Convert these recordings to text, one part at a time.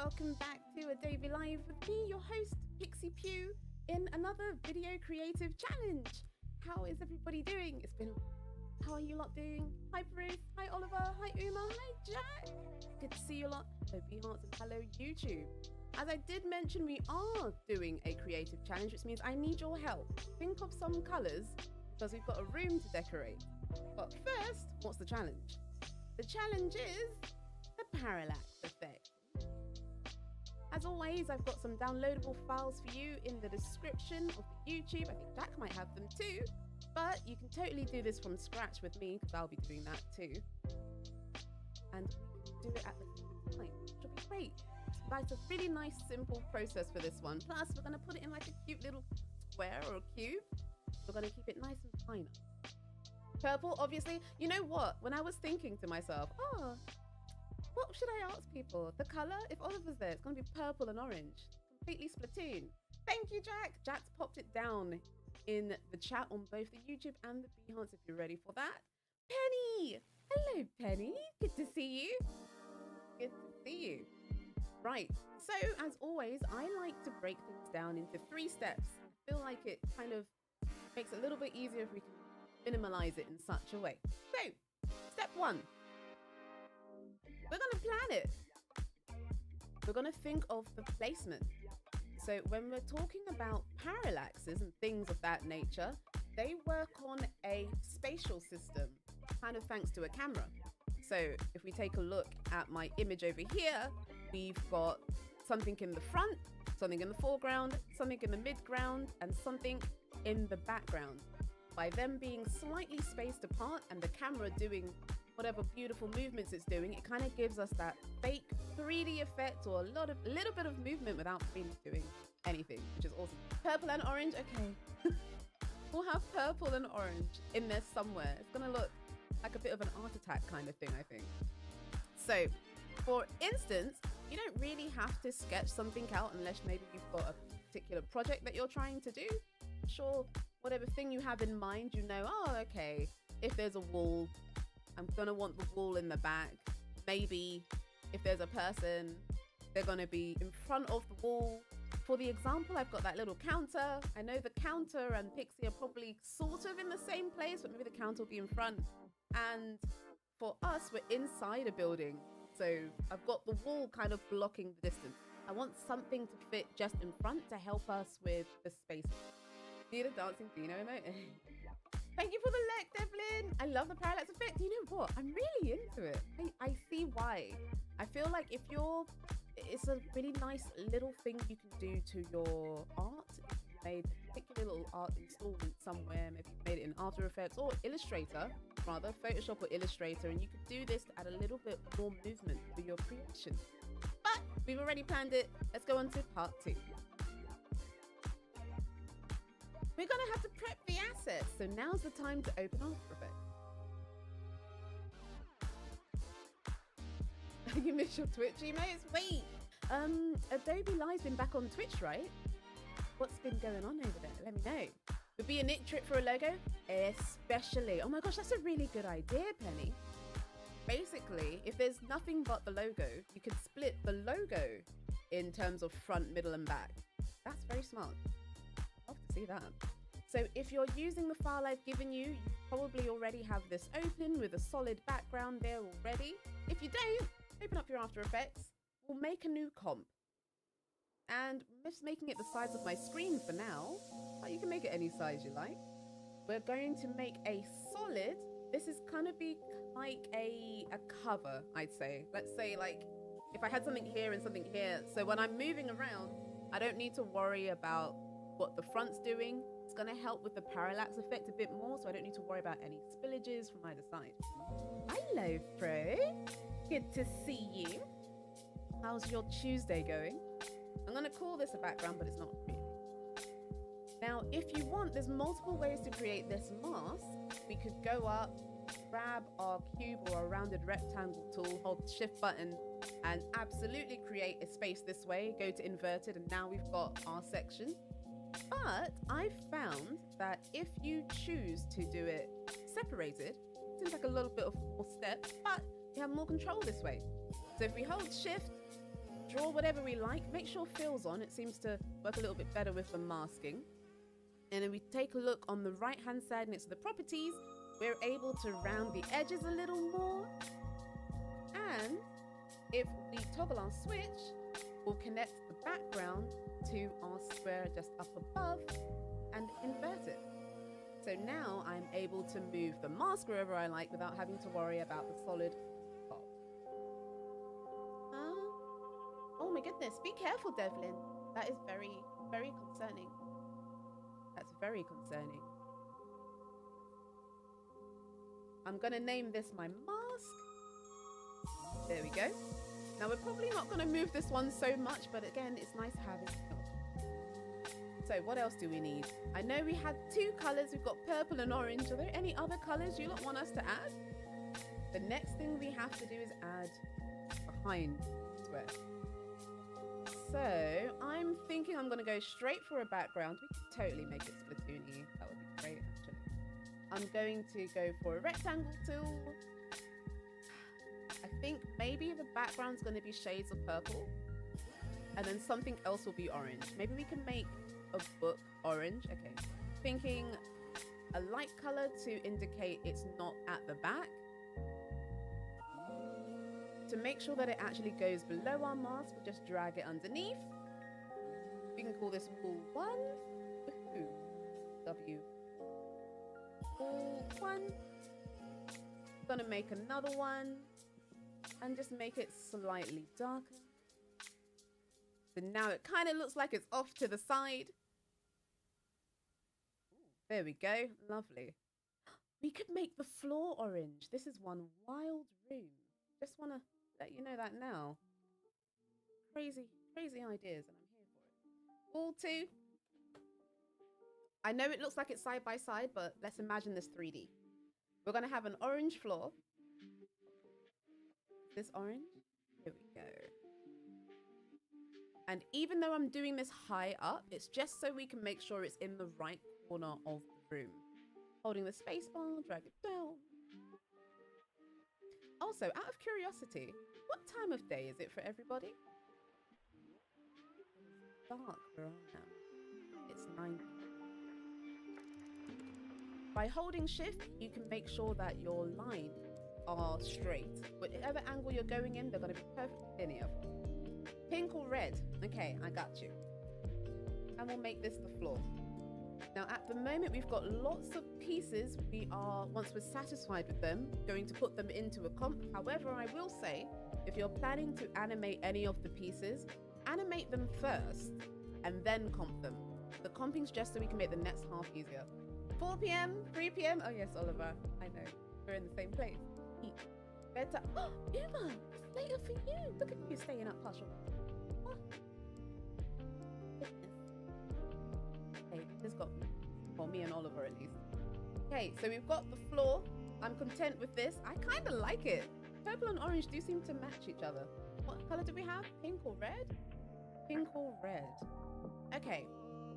welcome back to Adobe Live with me, your host, Pixipui, in another video creative challenge. How is everybody doing? How are you lot doing? Hi Bruce, hi Oliver, hi Uma, hi Jack. Good to see you lot. Hello Behance and hello YouTube. As I did mention, we are doing a creative challenge, which means I need your help. Think of some colors because we've got a room to decorate. But first, what's the challenge? The challenge is the parallax effect. As always, I've got some downloadable files for you in the description of the YouTube. I think Jack might have them too, but you can totally do this from scratch with me because I'll be doing that too. And we can do it at the same time, which will be great. That's a really nice, simple process for this one. Plus, we're going to put it in like a cute little square or a cube. We're going to keep it nice and fine. Purple, obviously. You know what? When I was thinking to myself, what should I ask people? The color? If Oliver's there, it's going to be purple and orange. Completely Splatoon. Thank you, Jack. Jack's popped it down in the chat on both the YouTube and the Behance if you're ready for that. Penny! Hello, Penny. Good to see you. Good to see you. Right, so as always, I like to break things down into 3 steps. I feel like it kind of makes it a little bit easier if we can minimize it in such a way. So, step 1. We're going to plan it. We're going to think of the placement. So when we're talking about parallaxes and things of that nature, they work on a spatial system, kind of thanks to a camera. So if we take a look at my image over here, we've got something in the front, something in the foreground, something in the midground, and something in the background. By them being slightly spaced apart and the camera doing whatever beautiful movements it's doing, it kind of gives us that fake 3D effect or a little bit of movement without really doing anything, which is awesome. Purple and orange, okay. We'll have purple and orange in there somewhere. It's gonna look like a bit of an art attack kind of thing, I think. So, for instance, you don't really have to sketch something out unless maybe you've got a particular project that you're trying to do. Sure, whatever thing you have in mind, you know, oh, okay, if there's a wall, I'm gonna want the wall in the back. Maybe if there's a person, they're gonna be in front of the wall. For the example, I've got that little counter. I know the counter and Pixie are probably sort of in the same place, but maybe the counter will be in front. And for us, we're inside a building. So I've got the wall kind of blocking the distance. I want something to fit just in front to help us with the space. Need a dancing Dino emote? Thank you for the like, Devlin. I love the parallax effect. You know what? I'm really into it. I see why. I feel like it's a really nice little thing you can do to your art. If you made a particular little art installment somewhere, maybe you made it in After Effects or Illustrator, rather, Photoshop or Illustrator, and you could do this to add a little bit more movement to your creation. But we've already planned it. Let's go on to part 2. We're going to have to prep the assets, so now's the time to open After Effects. You miss your Twitch emotes? Wait, Adobe Live's been back on Twitch, right? What's been going on over there? Let me know. Would be a neat trick for a logo? Especially. Oh my gosh, that's a really good idea, Penny. Basically, if there's nothing but the logo, you could split the logo in terms of front, middle, and back. That's very smart. Love to see that. So if you're using the file I've given you, you probably already have this open with a solid background there already. If you don't, open up your After Effects. We'll make a new comp. And I'm just making it the size of my screen for now, but you can make it any size you like. We're going to make a solid. This is gonna be like a cover, I'd say. Let's say like if I had something here and something here. So when I'm moving around, I don't need to worry about what the front's doing. It's going to help with the parallax effect a bit more, so I don't need to worry about any spillages from either side. Hello, Pro. Good to see you. How's your Tuesday going? I'm going to call this a background, but it's not really. Now, if you want, there's multiple ways to create this mask. We could go up, grab our cube or our rounded rectangle tool, hold the shift button, and absolutely create a space this way. Go to inverted, and now we've got our section. But I've found that if you choose to do it separated, it seems like a little bit of more steps, but you have more control this way. So if we hold shift draw whatever we like. Make sure fill's on. It seems to work a little bit better with the masking. And then we take a look on the right-hand side next to the properties. We're able to round the edges a little more. And if we toggle our switch, we'll connect the background to our square just up above and invert it. So now I'm able to move the mask wherever I like without having to worry about the solid top. Oh my goodness, be careful, Devlin. That is very, very concerning. That's very concerning. I'm gonna name this my mask. There we go. Now we're probably not gonna move this one so much, but again, it's nice to have it. So what else do we need? I know we had two colors. We've got purple and orange. Are there any other colors you don't want us to add? The next thing we have to do is add behind square. So I'm thinking I'm going to go straight for a background. We could totally make it Splatoon-y. That would be great, actually. I'm going to go for a rectangle tool. I think maybe the background's going to be shades of purple. And then something else will be orange. Maybe we can make a book orange. Okay, thinking a light color to indicate it's not at the back, to make sure that it actually goes below our mask. We'll just drag it underneath. We can call this wall 1. Ooh. W wall 1. Gonna make another one and just make it slightly darker. So now it kind of looks like it's off to the side. There we go. Lovely. We could make the floor orange. This is one wild room. Just want to let you know that now. Crazy, crazy ideas, and I'm here for it. Wall 2. I know it looks like it's side by side, but let's imagine this 3D. We're going to have an orange floor. This orange. Here we go. And even though I'm doing this high up, it's just so we can make sure it's in the right corner of the room. Holding the space bar, drag it down. Also, out of curiosity, what time of day is it for everybody? It's dark where I am. It's 9 p.m. By holding shift, you can make sure that your lines are straight. Whatever angle you're going in, they're going to be perfectly linear. Pink or red? Okay, I got you. And we'll make this the floor. Now, at the moment, we've got lots of pieces. We are, once we're satisfied with them, going to put them into a comp. However, I will say, if you're planning to animate any of the pieces, animate them first and then comp them. The comping's just so we can make the next half easier. 4 p.m., 3 p.m. Oh yes, Oliver, I know. We're in the same place. Eat. Bedtime. Oh, Uma, it's later for you. Look at you staying up past your... Oh. Goodness. Okay, this got me. Well, me and Oliver at least. Okay, so we've got the floor. I'm content with this. I kind of like it. Purple and orange do seem to match each other. What color do we have? Pink or red? Pink or red? Okay,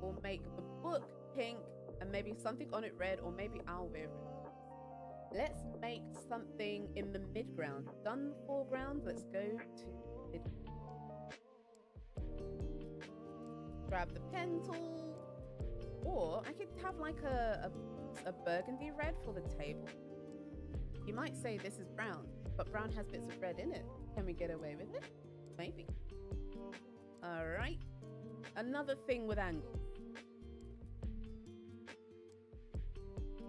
we'll make the book pink and maybe something on it red, or maybe I'll wear it. Let's make something in the mid-ground. Done the foreground, let's go to mid. Grab the pen tool. Or I could have like a burgundy red for the table. You might say this is brown, but brown has bits of red in it. Can we get away with it? Maybe. All right. Another thing with angles.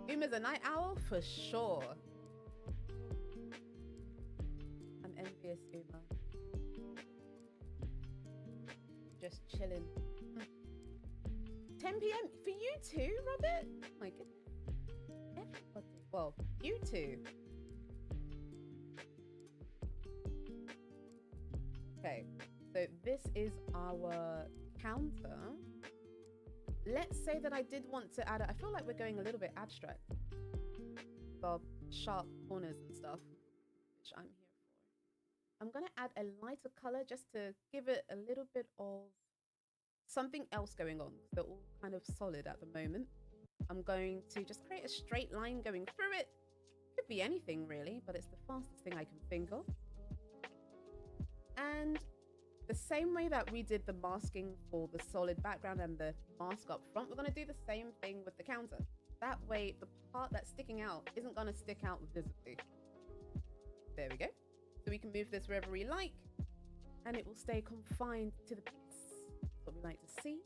Uma's a night owl for sure. I'm envious, Uma. Just chilling. 10 p.m. for you too, Robert? My goodness. Everybody. Well, you too. Okay, so this is our counter. Let's say that I did want to add it. I feel like we're going a little bit abstract. With our sharp corners and stuff, which I'm here for. I'm going to add a lighter color just to give it a little bit of something else going on. They're all kind of solid at the moment. I'm going to just create a straight line going through it. Could be anything really, but it's the fastest thing I can think of. And the same way that we did the masking for the solid background and the mask up front, we're going to do the same thing with the counter. That way, the part that's sticking out isn't going to stick out visibly. There we go. So we can move this wherever we like, and it will stay confined to the piece. That's what we like to see.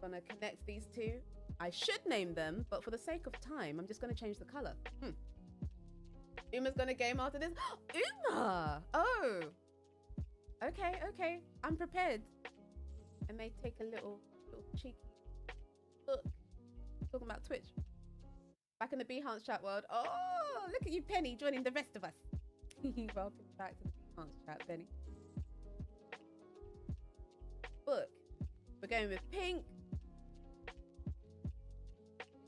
I'm going to connect these two. I should name them, but for the sake of time, I'm just going to change the color. Uma's going to game after this. Uma! Oh! Okay, okay. I'm prepared. I may take a little cheeky look. Talking about Twitch. Back in the Behance chat world. Oh, look at you, Penny, joining the rest of us. Welcome back to the Behance chat, Penny. Book. We're going with pink.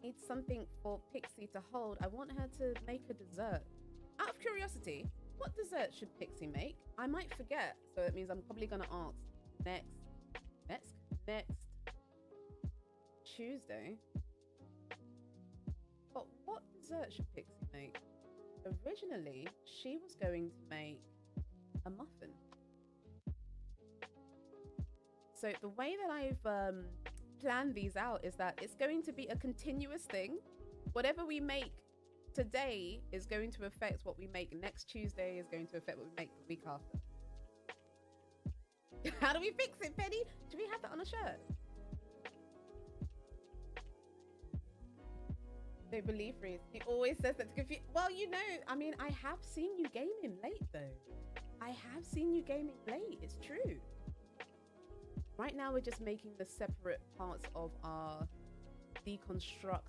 Need something for Pixie to hold. I want her to make a dessert. Out of curiosity, what dessert should Pixie make? I might forget, so it means I'm probably gonna ask next Tuesday. But what dessert should Pixie make? Originally, she was going to make a muffin. So the way that I've planned these out is that it's going to be a continuous thing. Whatever we make today is going to affect what we make next Tuesday, is going to affect what we make the week after. How do we fix it, Penny? Do we have that on a shirt? Don't believe Reese. He always says that to confuse. Well, you know, I mean, I have seen you gaming late though. I have seen you gaming late. It's true. Right now, we're just making the separate parts of our deconstructed.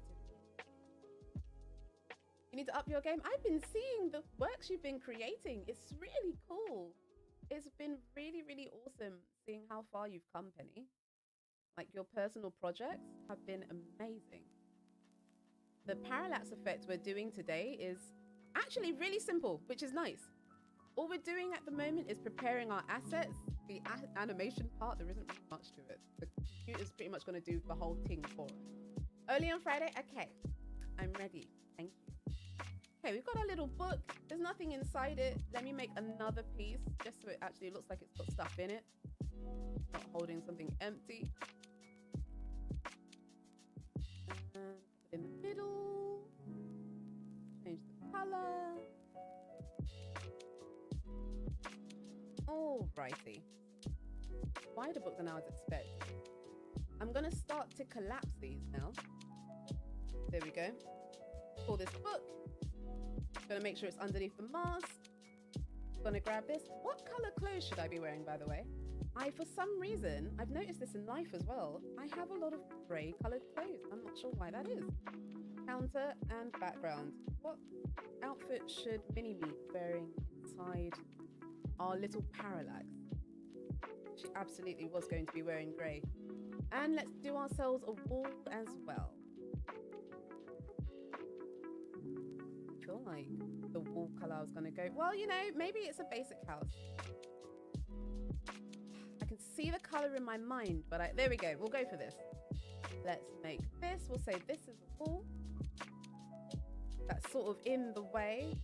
You need to up your game. I've been seeing the works you've been creating. It's really cool. It's been really, really awesome seeing how far you've come, Penny. Like, your personal projects have been amazing. The parallax effect we're doing today is actually really simple, which is nice. All we're doing at the moment is preparing our assets. The animation part, there isn't really much to it. The computer's pretty much going to do the whole thing for us. Early on Friday? Okay. I'm ready. Thank you. Okay, we've got our little book. There's nothing inside it. Let me make another piece just so it actually looks like it's got stuff in it. Not holding something empty. And put it in the middle. Change the color. Alrighty. Wider book than I was expecting. I'm going to start to collapse these now. There we go. Pull this book. Going to make sure it's underneath the mask. Going to grab this. What color clothes should I be wearing, by the way? For some reason, I've noticed this in life as well. I have a lot of grey colored clothes. I'm not sure why that is. Counter and background. What outfit should Mini be wearing inside our little parallax? She absolutely was going to be wearing grey. And let's do ourselves a wall as well. I feel like the wall colour I was going to go... Well, you know, maybe it's a basic house. I can see the colour in my mind, but there we go. We'll go for this. Let's make this. We'll say this is a wall. That's sort of in the way.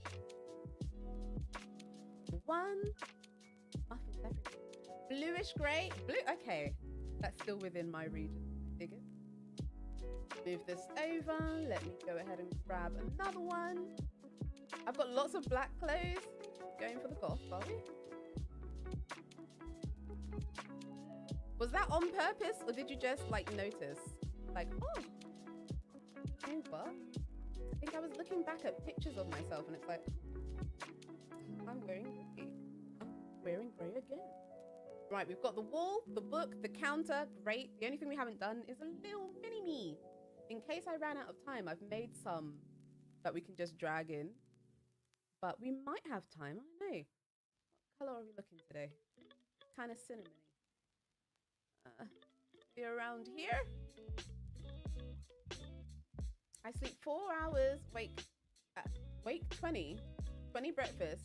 One. Muffins everywhere. Bluish grey. Blue. Okay. That's still within my region. Dig it. Move this over. Let me go ahead and grab another one. I've got lots of black clothes. Going for the goth, are we? Was that on purpose, or did you just like notice? Like, oh, what? I think I was looking back at pictures of myself, and it's like, I'm wearing grey. I'm wearing grey again. Right, we've got the wall, the book, the counter. Great. The only thing we haven't done is a little mini me. In case I ran out of time, I've made some that we can just drag in. But we might have time. I don't know. What colour are we looking today? Kind of cinnamony. Be around here. I sleep 4 hours. Wake 20 breakfast.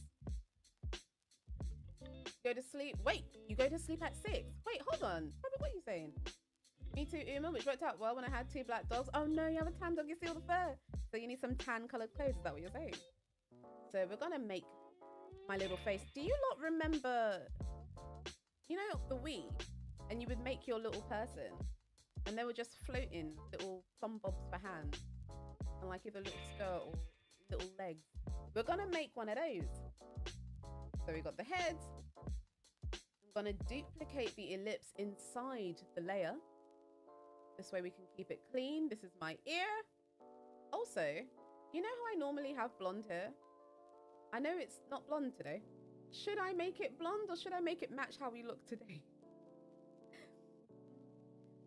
Go to sleep. Wait, you go to sleep at 6. Wait, hold on. Robert, what are you saying? Me too, Uma, which worked out well when I had 2 black dogs. Oh no, you have a tan dog, you see all the fur. So you need some tan coloured clothes, is that what you're saying? So we're gonna make my little face. Do you lot remember, you know, the Wii? And you would make your little person and they were just floating, little thumb bobs for hands. And like either little skirt or little legs. We're gonna make one of those. So we got the head. I'm gonna duplicate the ellipse inside the layer. This way we can keep it clean. This is my ear. Also, you know how I normally have blonde hair? I know it's not blonde today. Should I make it blonde or should I make it match how we look today?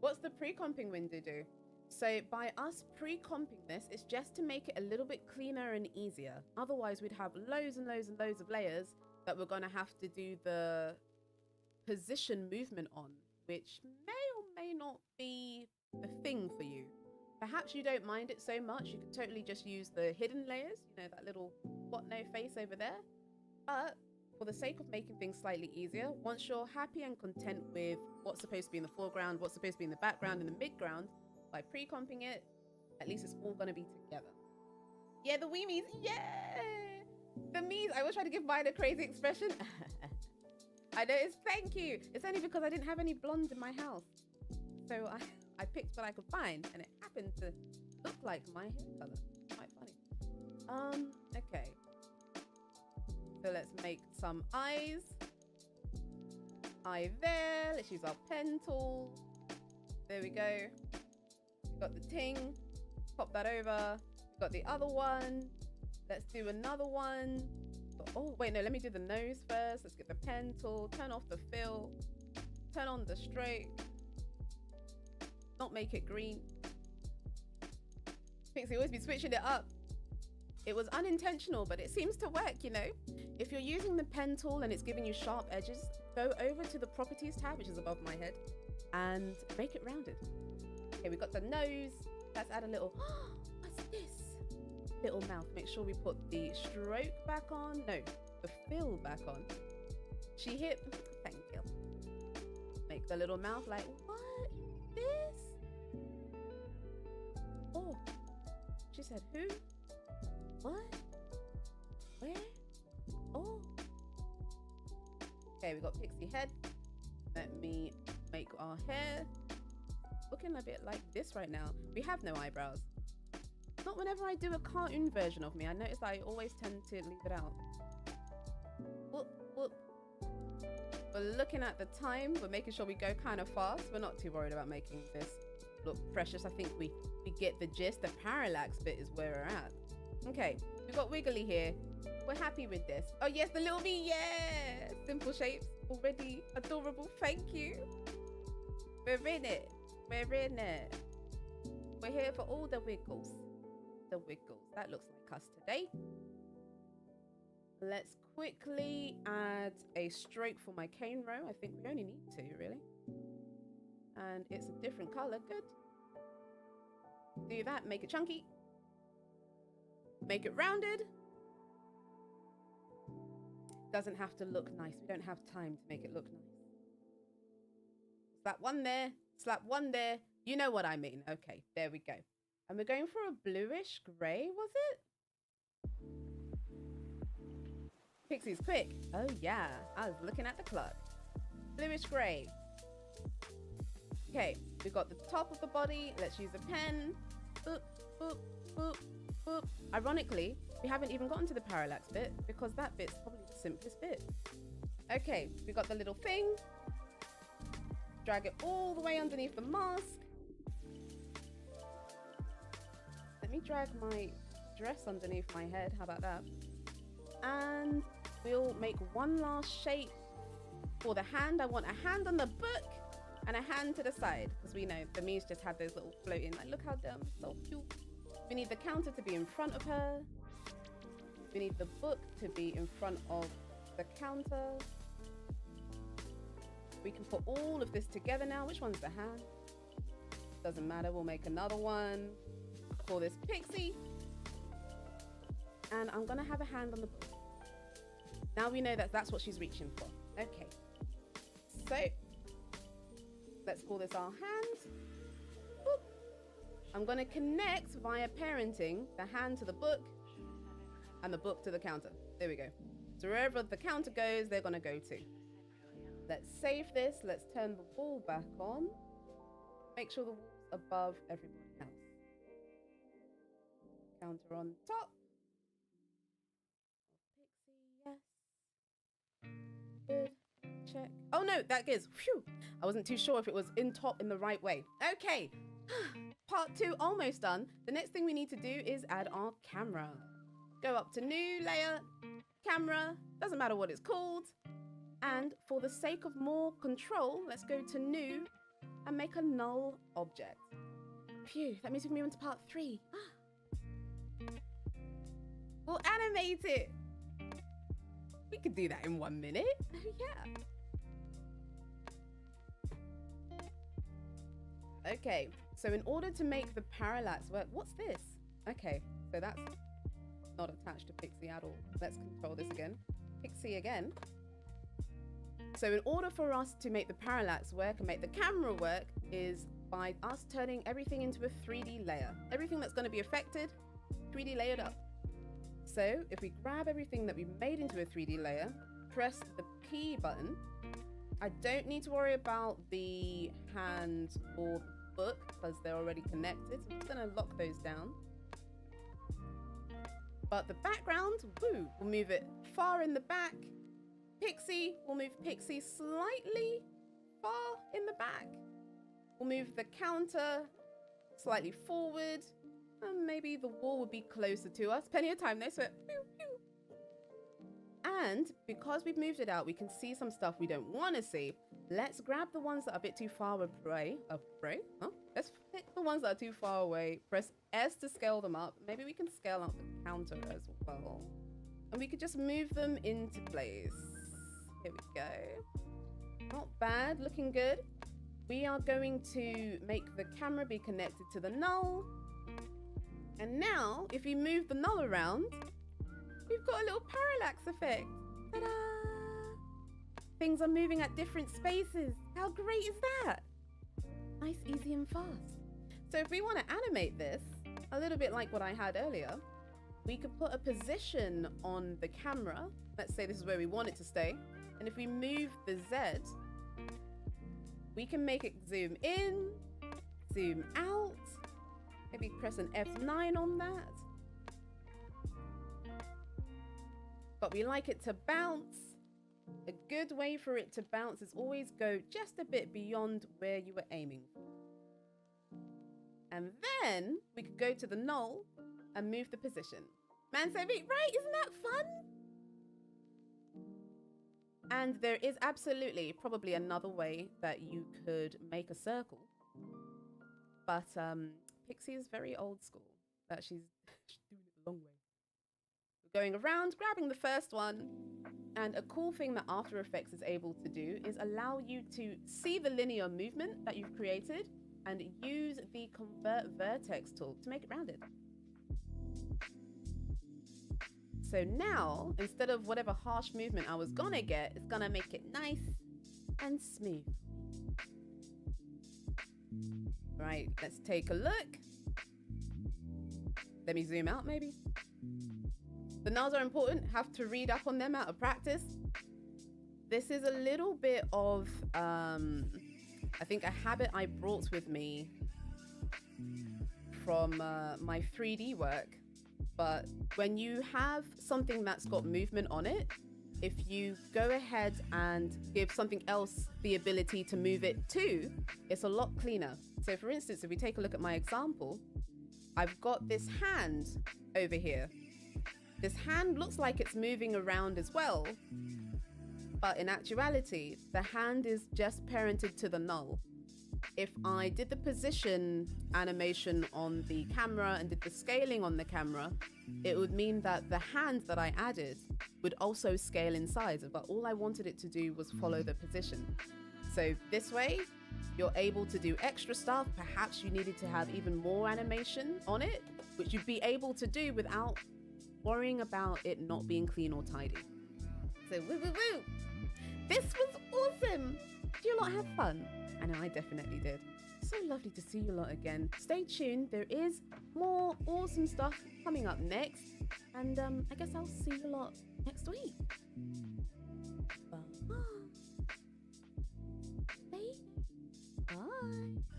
What's the pre-comping window do? So by us pre-comping this, it's just to make it a little bit cleaner and easier. Otherwise, we'd have loads and loads and loads of layers that we're going to have to do the position movement on, which may or may not be a thing for you. Perhaps you don't mind it so much. You could totally just use the hidden layers, you know, that little what no face over there. But for the sake of making things slightly easier, once you're happy and content with what's supposed to be in the foreground, what's supposed to be in the background and the midground, by pre-comping it, at least it's all going to be together. Yeah, the Weemies, yeah! The me's, I will try to give mine a crazy expression. I noticed, thank you. It's only because I didn't have any blonde in my house. So I picked what I could find and it happened to look like my hair color. Quite funny. Okay. So let's make some eyes. Eye there. Let's use our pen tool. There we go. We've got the ting. Pop that over. We've got the other one. Let's do another one. Oh, wait, no, let me do the nose first. Let's get the pen tool. Turn off the fill. Turn on the stroke. Not make it green. Pixie always be switching it up. It was unintentional, but it seems to work, you know. If you're using the pen tool and it's giving you sharp edges, go over to the properties tab, which is above my head, and make it rounded. Okay, we got the nose. Let's add a little, what's this? Little mouth. Make sure we put the stroke back on. No, the fill back on. She hit, thank you. Make the little mouth like, what? This? Oh, she said, who? What? Where? Oh. Okay, we got pixie head. Let me make our hair looking a bit like this right now. We have no eyebrows. Not whenever I do a cartoon version of me. I notice that I always tend to leave it out. Whoop, whoop. We're looking at the time. We're making sure we go kind of fast. We're not too worried about making this look precious. I think we get the gist. The parallax bit is where we're at. Okay, we've got wiggly here. We're happy with this. Oh yes, the little me, yeah! Simple shapes, already adorable, thank you. We're in it, we're in it. We're here for all the wiggles. The wiggles, that looks like us today. Let's quickly add a stroke for my cane row. I think we only need two, really. And it's a different color, good. Do that, make it chunky. Make it rounded. Doesn't have to look nice. We don't have time to make it look nice. Slap one there. Slap one there. You know what I mean. Okay, there we go. And we're going for a bluish grey, was it? Pixie's quick. Oh yeah, I was looking at the clock. Bluish grey. Okay, we've got the top of the body. Let's use a pen. Boop, boop, boop. Boop. Ironically, we haven't even gotten to the parallax bit because that bit's probably the simplest bit. Okay, we got the little thing. Drag it all the way underneath the mask. Let me drag my dress underneath my head. How about that? And we'll make one last shape for the hand. I want a hand on the book and a hand to the side because we know the Mies just had those little floating. Like, look how dumb, so cute. We need the counter to be in front of her. We need the book to be in front of the counter. We can put all of this together now. Which one's the hand? Doesn't matter. We'll make another one. Call this Pixie. And I'm going to have a hand on the book. Now we know that that's what she's reaching for. Okay. So, let's call this our hand. Boop. I'm going to connect via parenting the hand to the book and the book to the counter. There we go. So wherever the counter goes, they're gonna go to. Let's save this. Let's turn the wall back on. Make sure the wall's above everybody else. Counter on top. Pixie, yes. Good. Check. Oh no, that is. Phew. I wasn't too sure if it was in top in the right way. Okay. Part 2 almost done. The next thing we need to do is add our camera. Go up to new layer, camera, doesn't matter what it's called. And for the sake of more control, let's go to new and make a null object. Phew, that means we can move on to part 3. We'll animate it. We could do that in 1 minute. Yeah. Okay, so in order to make the parallax work, what's this? Okay, so that's not attached to Pixie at all. Let's control this again. Pixie again. So in order for us to make the parallax work and make the camera work is by us turning everything into a 3D layer. Everything that's going to be affected, 3D layered up. So if we grab everything that we've made into a 3D layer, press the P button. I don't need to worry about the hand or the book because they're already connected. So I'm just going to lock those down. But the background, woo, we'll move it far in the back. Pixie, we'll move Pixie slightly far in the back. We'll move the counter slightly forward. And maybe the wall would be closer to us. Plenty of time there, so pew, pew. And because we've moved it out, we can see some stuff we don't want to see. Let's grab the ones that are a bit too far away. Let's pick the ones that are too far away. Press S to scale them up. Maybe we can scale up the counter as well. And we could just move them into place. Here we go. Not bad, looking good. We are going to make the camera be connected to the null. And now, if we move the null around, we've got a little parallax effect. Ta-da! Things are moving at different spaces. How great is that? Nice, easy, and fast. So if we want to animate this, a little bit like what I had earlier, we could put a position on the camera. Let's say this is where we want it to stay. And if we move the Z, we can make it zoom in, zoom out. Maybe press an F9 on that. But we like it to bounce. A good way for it to bounce is always go just a bit beyond where you were aiming for. And then we could go to the null and move the position. Man said, right, isn't that fun? And there is absolutely probably another way that you could make a circle. But Pixie is very old school. That she's doing it the long way. We're going around, grabbing the first one. And a cool thing that After Effects is able to do is allow you to see the linear movement that you've created and use the Convert Vertex tool to make it rounded. So now, instead of whatever harsh movement I was gonna get, it's gonna make it nice and smooth. Right, let's take a look. Let me zoom out maybe. The nulls are important, have to read up on them out of practice. This is a little bit of, I think a habit I brought with me from my 3D work. But when you have something that's got movement on it, if you go ahead and give something else the ability to move it too, it's a lot cleaner. So for instance, if we take a look at my example, I've got this hand over here. This hand looks like it's moving around as well, but in actuality, the hand is just parented to the null. If I did the position animation on the camera and did the scaling on the camera, it would mean that the hand that I added would also scale in size, but all I wanted it to do was follow the position. So this way, you're able to do extra stuff. Perhaps you needed to have even more animation on it, which you'd be able to do without worrying about it not being clean or tidy. So woo woo woo! This was awesome! Did you lot have fun? I know I definitely did. So lovely to see you lot again. Stay tuned, there is more awesome stuff coming up next. And I guess I'll see you lot next week. Bye. Bye.